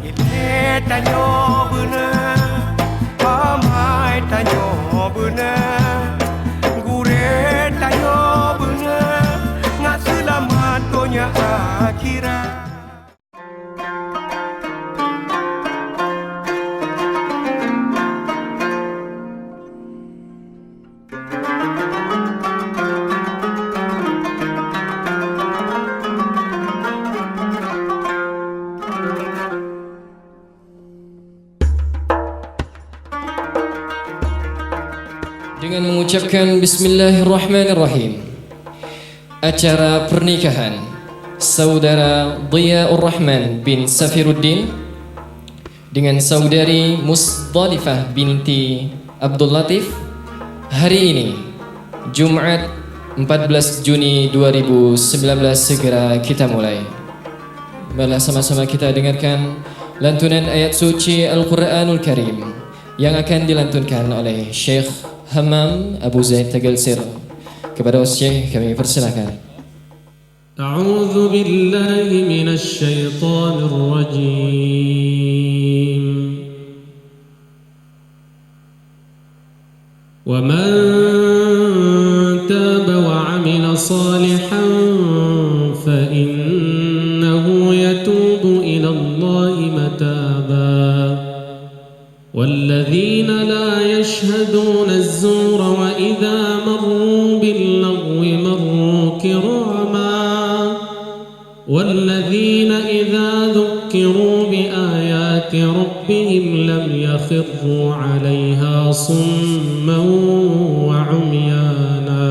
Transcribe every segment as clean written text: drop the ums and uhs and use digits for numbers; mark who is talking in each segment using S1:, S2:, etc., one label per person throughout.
S1: Ile tanyo bener, pamai tanyo bener, gure tanyo bener, ngat selamat dunia akhirat.
S2: Dengan mengucapkan Bismillahirrahmanirrahim, acara pernikahan Saudara Dhiyaur Rahman bin Safiruddin dengan Saudari Musdalifah binti Abdul Latif hari ini Jumat 14 Juni 2019 segera kita mulai. Marilah sama-sama kita dengarkan lantunan ayat suci Al-Quranul Karim yang akan dilantunkan oleh Syekh Hammam Abu Zaid Tagalsir. Kepada Syekh kami persilakan.
S3: A'udzu billahi minasy syaithanir rajim. Wa man taba wa 'amila salihan fa innahu yatubu ila Allahi mataba. والذين لا يشهدون الزور وإذا مروا باللغو مروا كراما والذين إذا ذكروا بآيات ربهم لم يخروا عليها صما وعميانا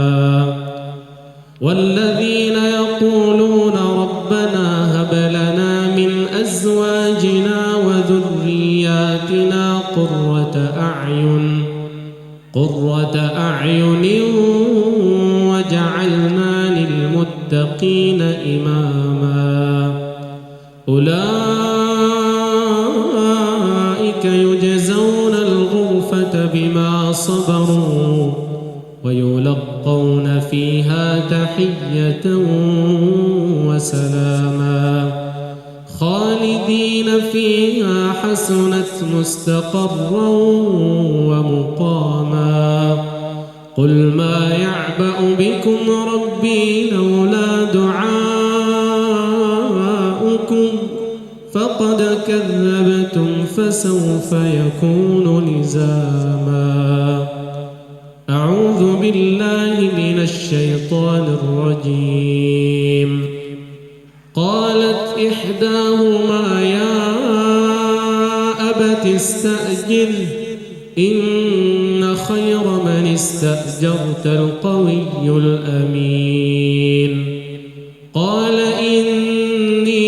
S3: والذين يقولون ربنا هب لنا من أزواجنا وذرياتنا قرة أعين وجعلنا للمتقين إماما أولئك يجزون الغرفة بما صبروا ويلقون فيها تحية وسلاما خالدين فيها حسنت مستقرا ومقاما قل ما يعبأ بكم ربي لولا دعاؤكم فقد كذبتم فسوف يكون لزاما أعوذ بالله من الشيطان الرجيم قالت إحداهما يا أبت استأجره إن خير من استأجرت القوي الأمين قال إني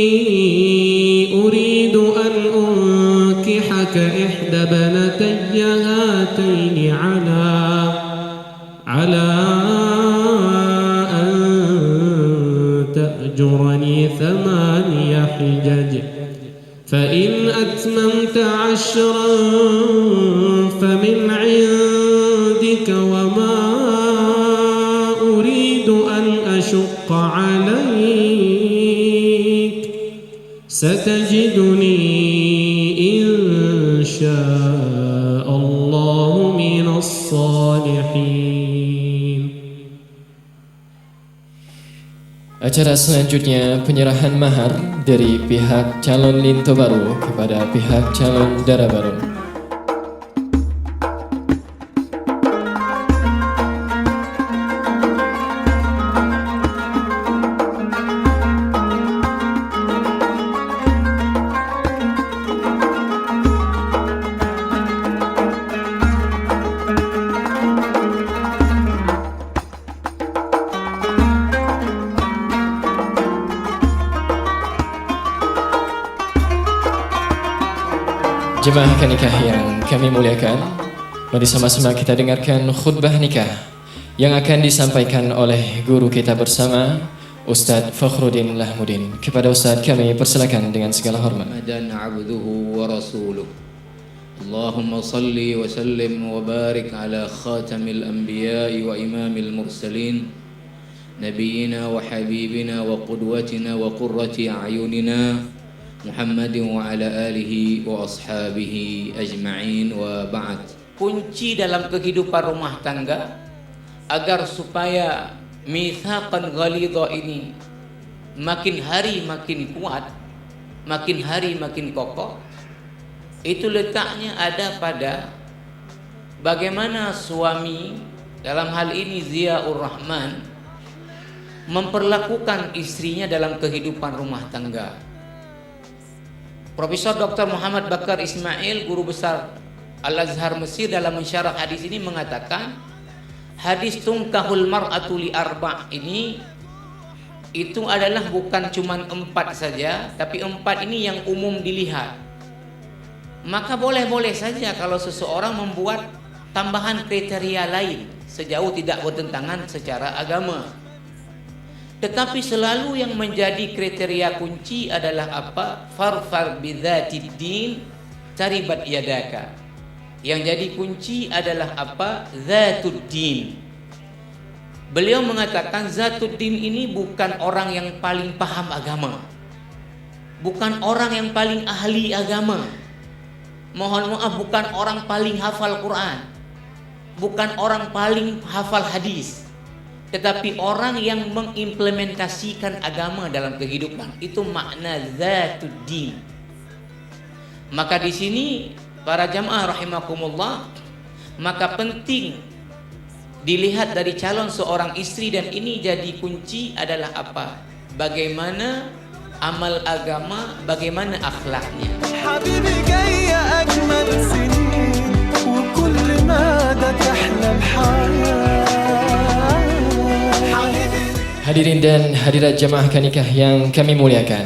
S3: أريد أن أنكحك إحدى بنتي هاتين على أن تأجرني 8 حجج فإن أتممت 10 فمن عندك وما أريد أن أشق عليك ستجدني إن شاء الله من الصالحين.
S2: Acara selanjutnya penyerahan mahar dari pihak calon linto baru kepada pihak calon dara baru. Jemaah akad nikah yang kami muliakan, mari sama-sama kita dengarkan khutbah nikah yang akan disampaikan oleh guru kita bersama Ustadz Fakhruddin Lahmudin. Kepada Ustadz kami persilakan dengan segala hormat.
S4: Muhammadan abduhu wa rasuluh. Allahumma salli wa sallim wa barik ala khatamil anbiya'i wa imamil mursalin nabiyyina wa habibina wa qudwatina wa qurrati a'yunina Muhammadin wa ala alihi wa ashabihi ajma'in wa ba'd. Kunci dalam kehidupan rumah tangga agar supaya mitsaqan ghalidha ini makin hari makin kuat, makin hari makin kokoh, itu letaknya ada pada bagaimana suami, dalam hal ini Ziaur Rahman, memperlakukan istrinya dalam kehidupan rumah tangga. Profesor Dr. Muhammad Bakar Ismail, guru besar Al-Azhar Mesir, dalam mensyarah hadis ini mengatakan, hadis tungkahul mar'atu li arba' ini itu adalah bukan cuma 4 saja, tapi 4 ini yang umum dilihat. Maka boleh-boleh saja kalau seseorang membuat tambahan kriteria lain sejauh tidak bertentangan secara agama. Tetapi selalu yang menjadi kriteria kunci adalah apa? Farfar bidzatid din taribat yadaka. Yang jadi kunci adalah apa? Zatud din. Beliau mengatakan zatud din ini bukan orang yang paling paham agama, bukan orang yang paling ahli agama, mohon maaf, bukan orang paling hafal Quran, bukan orang paling hafal hadis, tetapi orang yang mengimplementasikan agama dalam kehidupan. Itu makna zatud din. Maka di sini para jamaah rahimakumullah, maka penting dilihat dari calon seorang istri, dan ini jadi kunci adalah apa? Bagaimana amal agama, bagaimana akhlaknya.
S1: حبيبي جاي أجمل سنين وكل مدى تحلى الحياة.
S2: Hadirin dan hadirat jamaah kanikah yang kami muliakan,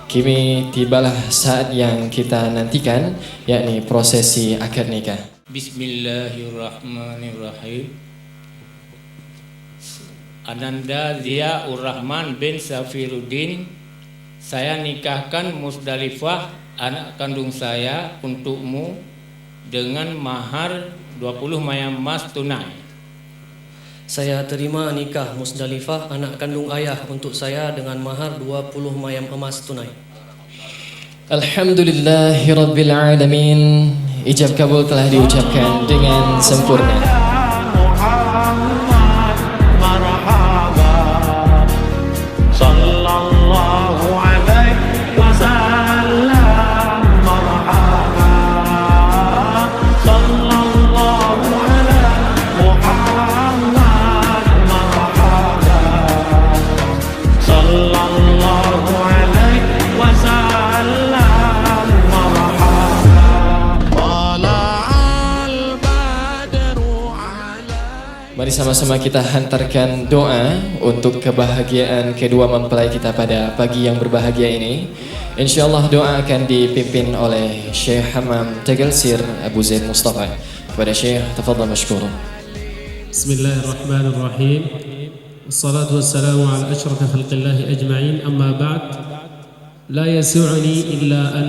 S2: kini tibalah saat yang kita nantikan, yakni prosesi akad nikah.
S5: Bismillahirrahmanirrahim. Ananda Ziaur Rahman bin Safiruddin, saya nikahkan Musdalifah, anak kandung saya, untukmu dengan mahar 20 mayam emas tunai.
S6: Saya terima nikah Musdalifah, anak kandung ayah, untuk saya dengan mahar 20 mayam emas tunai.
S2: Alhamdulillahirabbil alamin. Ijab kabul telah diucapkan dengan sempurna. Mari sama-sama kita hantarkan doa untuk kebahagiaan kedua mempelai kita pada pagi yang berbahagia ini. InsyaAllah doa akan dipimpin oleh Syekh Hammam Tagalsir Abu Zaid Mustafa. Kepada Syekh, tafadhal mashkurun.
S3: Bismillahirrahmanirrahim. Wassalatu wassalamu ala asyraf khalqillahi ajma'in. Amma ba'd. La yasu'ni illa an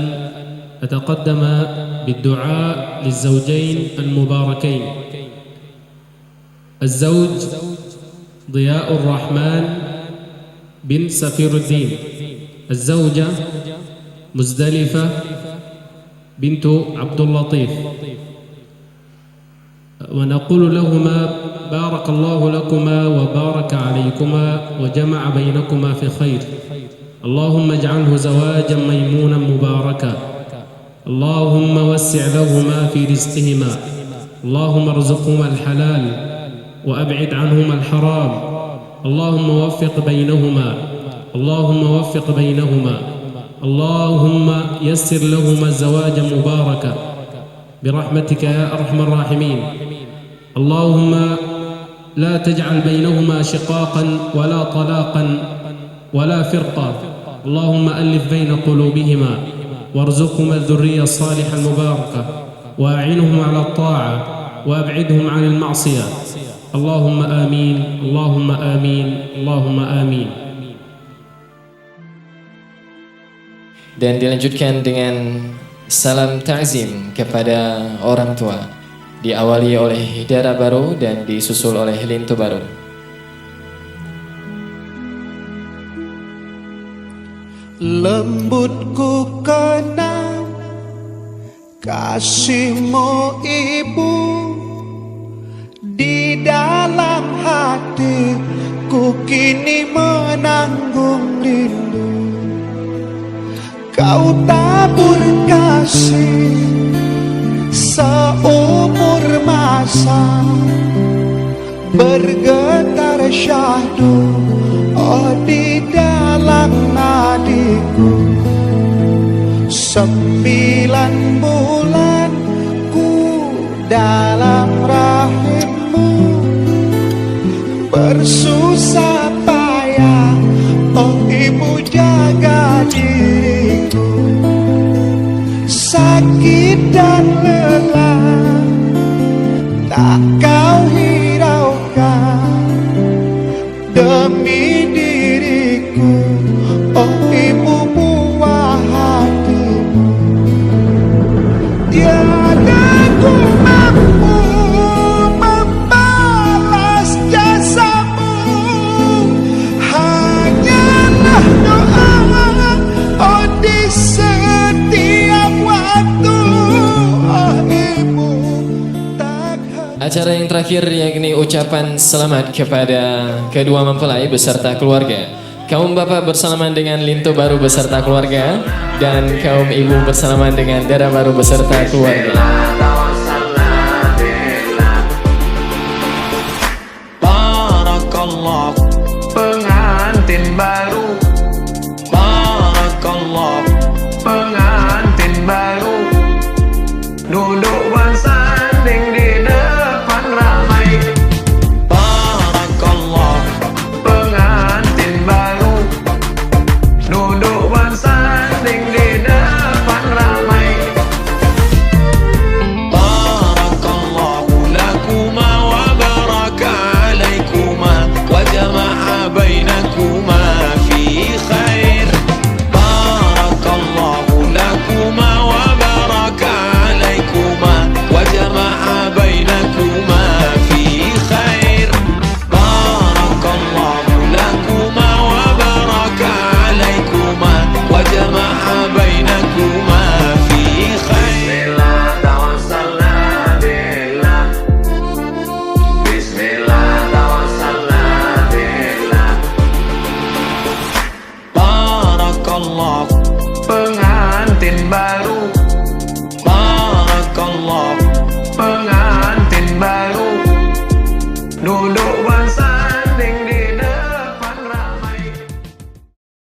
S3: ataqaddama bid-du'a liz-zawjayn al-mubarakain. الزوج ضياء الرحمن بن سفير الدين، الزوجة مزدلفة بنت عبد اللطيف، ونقول لهما بارك الله لكما وبارك عليكما وجمع بينكما في خير. اللهم اجعله زواجا ميمونا مباركا. اللهم وسع لهما في رزقهما. اللهم ارزقهما الحلال وأبعد عنهما الحرام. اللهم وفق بينهما. اللهم وفق بينهما. اللهم يسر لهما الزواج مباركا برحمتك يا أرحم الراحمين. اللهم لا تجعل بينهما شقاقا ولا طلاقا ولا فرقا. اللهم ألف بين قلوبهما وارزقهما الذرية الصالحة المباركة وأعنهم على الطاعة وأبعدهم عن المعصية. اللهم آمين. اللهم آمين. اللهم آمين.
S2: Dan dilanjutkan dengan salam ta'zim kepada orang tua, diawali oleh Dara Baru dan disusul oleh Lintu Baru.
S1: Lembut ku kenang kasihmu ibu, di dalam hatiku kini menanggung rindu. Kau tabur kasih seumur masa, bergetar syahdu oh di dalam nadiku. 9 bulan ku dalam rahimmu, bersusah payah oh ibu jaga diriku. Sakit dan lelah tak kau hiraukan demi diriku oh ibu buah hatimu. Tiada ku mampu membalas jasamu, hanyalah doa oh di setiap waktu oh ibu.
S2: Acara yang terakhir yakni ucapan selamat kepada kedua mempelai beserta keluarga. Kaum bapak bersalaman dengan lintu baru beserta keluarga, dan kaum ibu bersalaman dengan dara baru beserta keluarga.
S1: Barakallah pengantin baru, barakallah pengantin baru, duduk bersanding di depan ramai. Barakallah pengantin baru, duduk bersanding di depan ramai. Barakallahu lakuma wa baraka alaikuma wa jama'a bainakuma fi khair. Barakallahu lakuma wa baraka alaikuma wa jama'a bainakuma fi khair. Barakallahu lakuma wa baraka alaikuma wa jama'a bainakuma fi khair. Bismillah tawassalna billah, Bismillah tawassalna billah. Barakallah pengantin baru,